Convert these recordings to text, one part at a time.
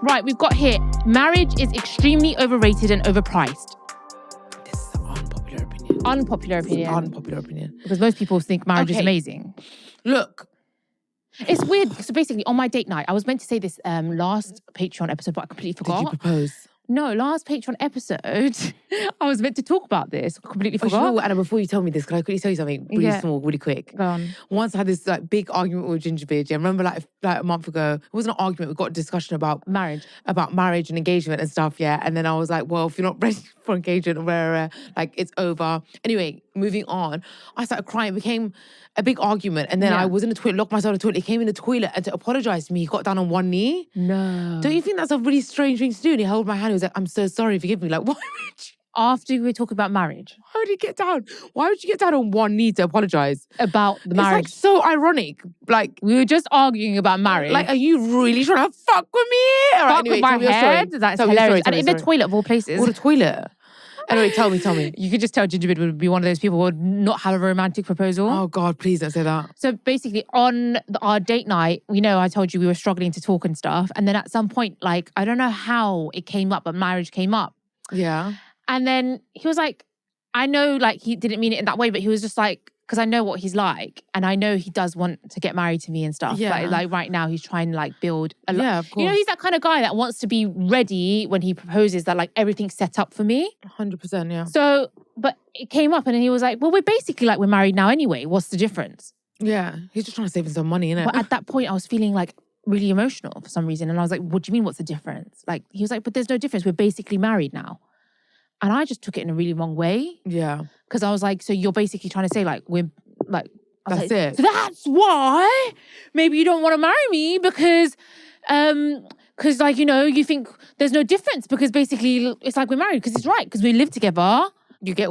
Right, we've got here, marriage is extremely overrated and overpriced. This is an unpopular opinion. Unpopular opinion. Because most people think marriage is amazing. Look. It's weird. So basically, on my date night, I was meant to say this last Patreon episode, but I completely forgot. Did you propose? No, last Patreon episode, I was meant to talk about this. Completely forgot. You know what, Anna, before you tell me this, can I quickly tell you something really small, really quick? Go on. Once I had this like big argument with Ginger Beard. I remember like a month ago, it wasn't an argument, we got a discussion about marriage and engagement and stuff, yeah. And then I was like, well, if you're not ready for engagement, like it's over. Anyway, moving on, I started crying. It became a big argument. And then I was in the toilet, locked myself in the toilet. He came in the toilet and to apologize to me, he got down on one knee. No. Don't you think that's a really strange thing to do? And he held my hand. He was like, I'm so sorry, forgive me. Like, why would you? After we were talking about marriage. Why would he get down? Why would you get down on one knee to apologize? About the marriage. It's like so ironic. Like, we were just arguing about marriage. Like, are you really trying to fuck with me? Fuck with my head? That's hilarious. And in the toilet of all places. Or the toilet. Anyway, tell me. You could just tell Gingerbread would be one of those people who would not have a romantic proposal. Oh God, please don't say that. So basically on our date night, I told you we were struggling to talk and stuff. And then at some point, like, I don't know how it came up, but marriage came up. Yeah. And then he was like, I know like he didn't mean it in that way, but he was just like, because I know what he's like. And I know he does want to get married to me and stuff. Yeah. Like right now he's trying to like build a lot. Yeah, of course. He's that kind of guy that wants to be ready when he proposes, that like everything's set up for me. 100%, yeah. So, but it came up and then he was like, well, we're basically like we're married now anyway. What's the difference? Yeah. He's just trying to save him some money, innit? But at that point I was feeling like really emotional for some reason. And I was like, what do you mean what's the difference? Like, he was like, but there's no difference. We're basically married now. And I just took it in a really wrong way. Yeah. Because I was like, so you're basically trying to say like, we're like... That's it. So that's why maybe you don't want to marry me because like, you think there's no difference because basically it's like we're married because it's right because we live together. You get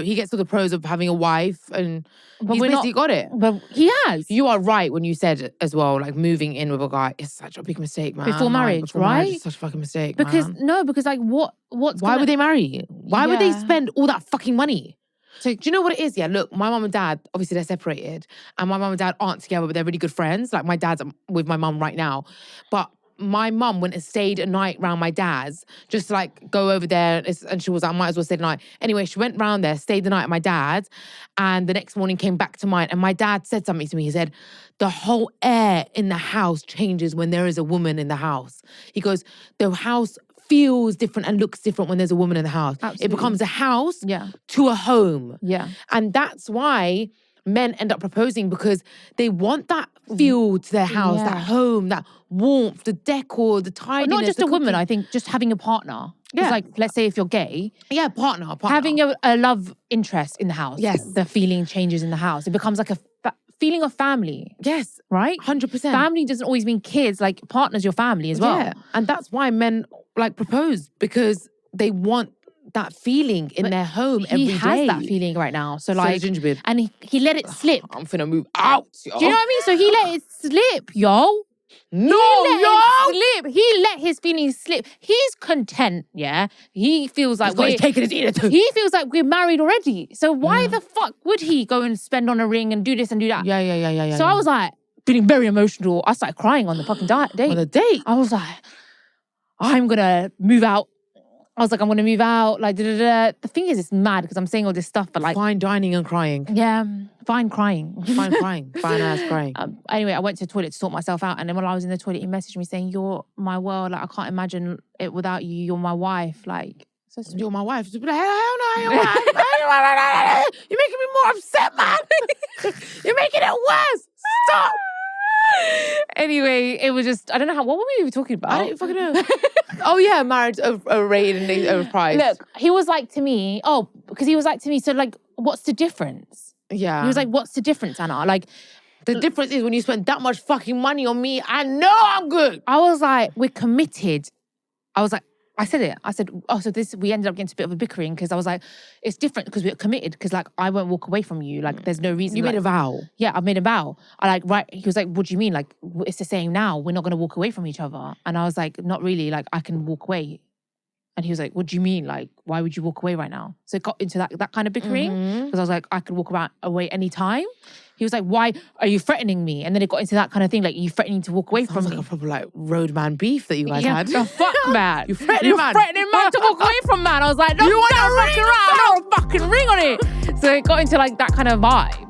he gets all the pros of having a wife and he's basically got it. But he has. You are right when you said as well, like moving in with a guy is such a big mistake, man. Before marriage, right? Marriage is such a fucking mistake, because, man. No, because like why would they marry? Why would they spend all that fucking money? So do you know what it is? Yeah, look, my mum and dad, obviously they're separated. And my mum and dad aren't together, but they're really good friends. Like my dad's with my mum right now. But my mum went and stayed a night around my dad's, just to like go over there. And she was like, I might as well stay the night. Anyway, she went round there, stayed the night at my dad's. And the next morning came back to mine. And my dad said something to me. He said, the whole air in the house changes when there is a woman in the house. He goes, the house feels different and looks different when there's a woman in the house. Absolutely. It becomes a house to a home. Yeah. And that's why men end up proposing, because they want that feel to their house, that home, that warmth, the decor, the tidiness. Not just a woman, I think just having a partner. Yeah. Like, let's say if you're gay. Yeah, partner. Having a love interest in the house. Yes. The feeling changes in the house. It becomes like a feeling of family. Yes. Right? 100%. Family doesn't always mean kids. Like, partner's your family as well. Yeah. And that's why men like propose, because they want that feeling in their home every day. He has that feeling right now. So like, Gingerbread. And he let it slip. I'm finna move out, yo. Do you know what I mean? So he let it slip, yo. He let his feelings slip. He's content, yeah. He feels like he's taking his ear too. He feels like we're married already. So why the fuck would he go and spend on a ring and do this and do that? Yeah. So I was like, feeling very emotional. I started crying on the fucking date. On the date? I was like, I'm gonna move out. I was like, I'm gonna move out. Like, The thing is, it's mad because I'm saying all this stuff, but like, fine dining and crying. Yeah, fine crying. Fine crying. Fine ass crying. Anyway, I went to the toilet to sort myself out, and then when I was in the toilet, he messaged me saying, "You're my world. Like, I can't imagine it without you. You're my wife. Like, so you're my wife." Hell no, you're my wife. You're making me more upset, man. You're making it worse. Stop. Anyway, it was just, I don't know what were we even talking about? I don't fucking know. Oh yeah, marriage overrated and overpriced. Look, he was like to me, so like, what's the difference? Yeah. He was like, what's the difference, Anna? Like, the difference is when you spend that much fucking money on me, I know I'm good. I was like, we're committed. I said it. I said, we ended up getting a bit of a bickering because I was like, it's different because we're committed because like, I won't walk away from you. Like, there's no reason. You made a vow. Yeah, I made a vow. He was like, what do you mean? Like, it's the same now. We're not going to walk away from each other. And I was like, not really. Like, I can walk away. And he was like, what do you mean? Like, why would you walk away right now? So it got into that kind of bickering. Because I was like, I could walk away anytime. He was like, why are you threatening me? And then it got into that kind of thing, like, you threatening to walk away from me. Like a proper like roadman beef that you guys had. The fuck, man. You're threatening man to walk away from man. I was like, no, you want a fucking ring? I want a fucking ring on it. So it got into like that kind of vibe.